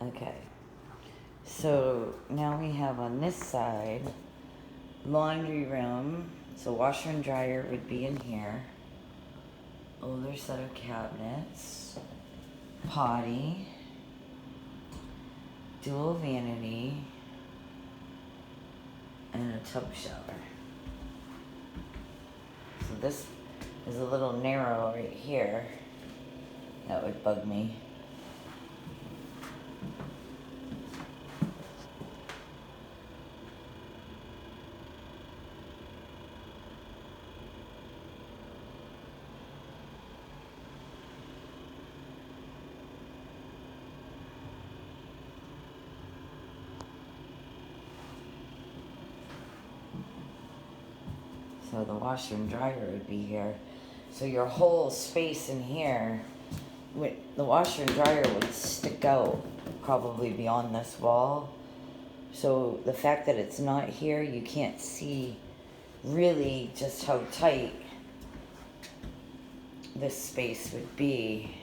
Okay. So now we have on this side laundry room. So washer and dryer would be in here. Older set of cabinets. Potty. Dual vanity. And a tub shower. So this is a little narrow right here. That would bug me. So the washer and dryer would be here. So your whole space in here, the washer and dryer would stick out probably beyond this wall. So the fact that it's not here, you can't see really just how tight this space would be.